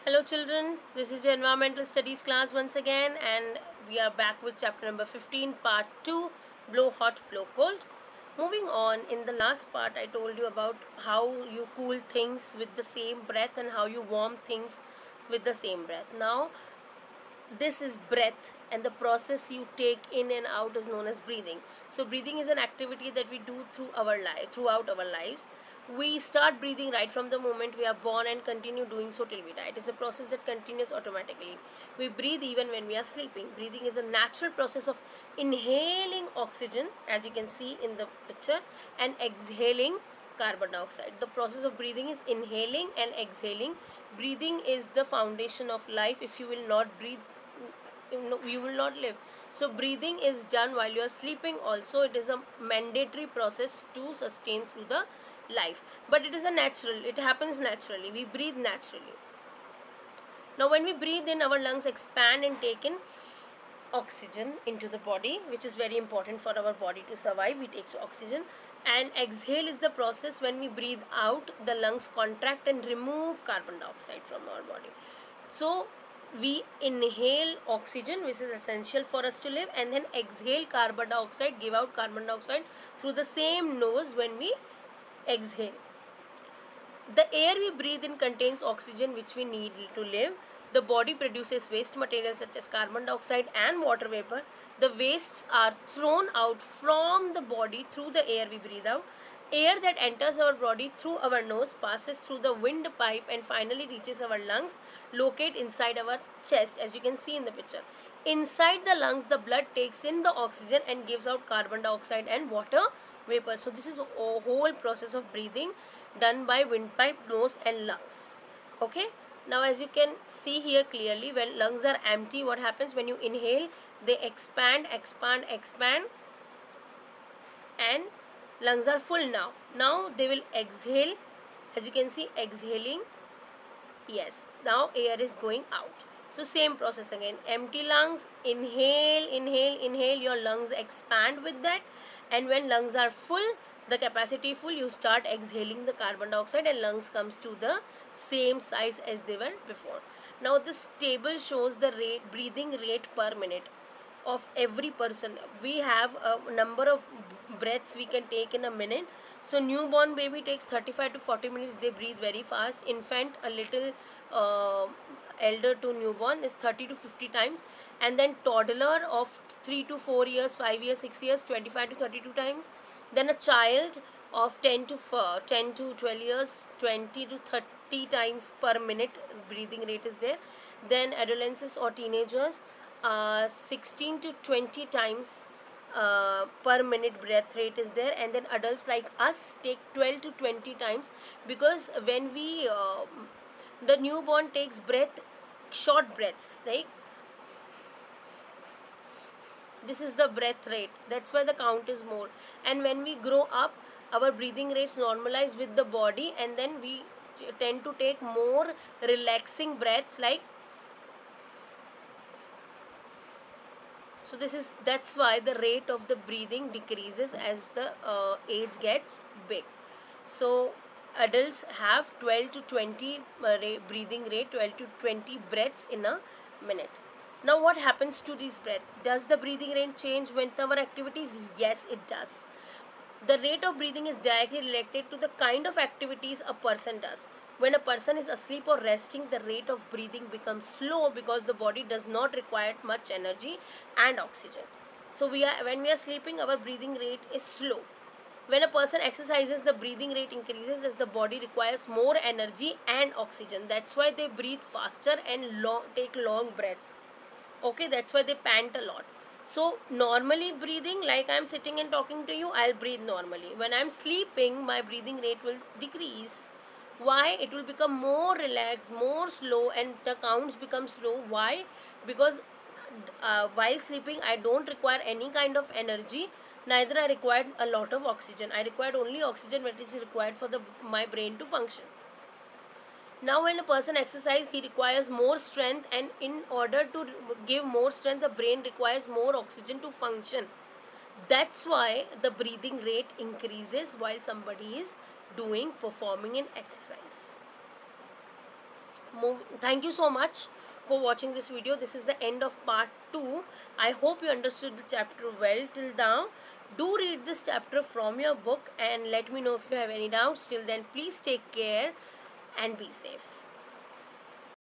Hello children, this is your environmental studies class once again, and we are back with chapter number 15 part 2, blow hot blow cold. Moving on, in the last part I told you about how you cool things with the same breath and how you warm things with the same breath. Now this is breath, and the process you take in and out is known as breathing. So breathing is an activity that we do throughout our lives. We start breathing right from the moment we are born and continue doing so till we die. It is a process that continues automatically. We breathe even when we are sleeping. Breathing is a natural process of inhaling oxygen, as you can see in the picture, and exhaling carbon dioxide. The process of breathing is inhaling and exhaling. Breathing is the foundation of life. If you will not breathe, you will not live. So breathing is done while you are sleeping also. It is a mandatory process to sustain through the life, but it is a natural, it happens naturally. We breathe naturally. Now when we breathe in, our lungs expand and take in oxygen into the body, which is very important for our body to survive. We take oxygen, and exhale is the process. When we breathe out, the lungs contract and remove carbon dioxide from our body. So we inhale oxygen, which is essential for us to live, and then exhale carbon dioxide, give out carbon dioxide through the same nose when we exhale. The air we breathe in contains oxygen, which we need to live. The body produces waste materials such as carbon dioxide and water vapor. The wastes are thrown out from the body through the air we breathe out. Air that enters our body through our nose passes through the windpipe and finally reaches our lungs, located inside our chest, as you can see in the picture. Inside the lungs, the blood takes in the oxygen and gives out carbon dioxide and water vapor. So this is a whole process of breathing done by windpipe, nose and lungs. Okay. Now as you can see here clearly, when lungs are empty, what happens when you inhale? They expand, and lungs are full now. Now they will exhale. As you can see, exhaling. Yes, now air is going out. So same process again. Empty lungs, inhale, your lungs expand with that, and when lungs are full, the capacity full, you start exhaling the carbon dioxide and lungs comes to the same size as they were before. Now this table shows the breathing rate per minute of every person. We have a number of breaths we can take in a minute. So newborn baby takes 35 to 40 minutes. They breathe very fast. Infant, a little elder to newborn, is 30 to 50 times. And then toddler of 3 to 4 years, 5 years, 6 years, 25 to 32 times. Then a child of 10 to 12 years, 20 to 30 times per minute breathing rate is there. Then adolescents or teenagers, 16 to 20 times per minute breath rate is there. And then adults like us take 12 to 20 times, because when we the newborn takes short breaths, like this is the breath rate. That's why the count is more. And when we grow up, our breathing rates normalize with the body, and then we tend to take more relaxing breaths, like so. That's why the rate of the breathing decreases as the age gets big. So adults have 12 to 20 breathing rate, 12 to 20 breaths in a minute. Now what happens to these breaths? Does the breathing rate change with our activities? Yes, it does. The rate of breathing is directly related to the kind of activities a person does. When a person is asleep or resting, the rate of breathing becomes slow because the body does not require much energy and oxygen. So when we are sleeping, our breathing rate is slow. When a person exercises, the breathing rate increases as the body requires more energy and oxygen. That's why they breathe faster and take long breaths. Okay, that's why they pant a lot. So normally breathing, like I'm sitting and talking to you, I'll breathe normally. When I'm sleeping, my breathing rate will decrease. Why? It will become more relaxed, more slow, and the counts become slow. Why? Because while sleeping, I don't require any kind of energy. Neither I required a lot of oxygen. I required only oxygen which is required for my brain to function. Now when a person exercises, he requires more strength, and in order to give more strength, the brain requires more oxygen to function. That's why the breathing rate increases while somebody is performing an exercise. Thank you so much for watching this video. This is the end of part 2. I hope you understood the chapter well till now. Do read this chapter from your book and let me know if you have any doubts. Till then, please take care and be safe.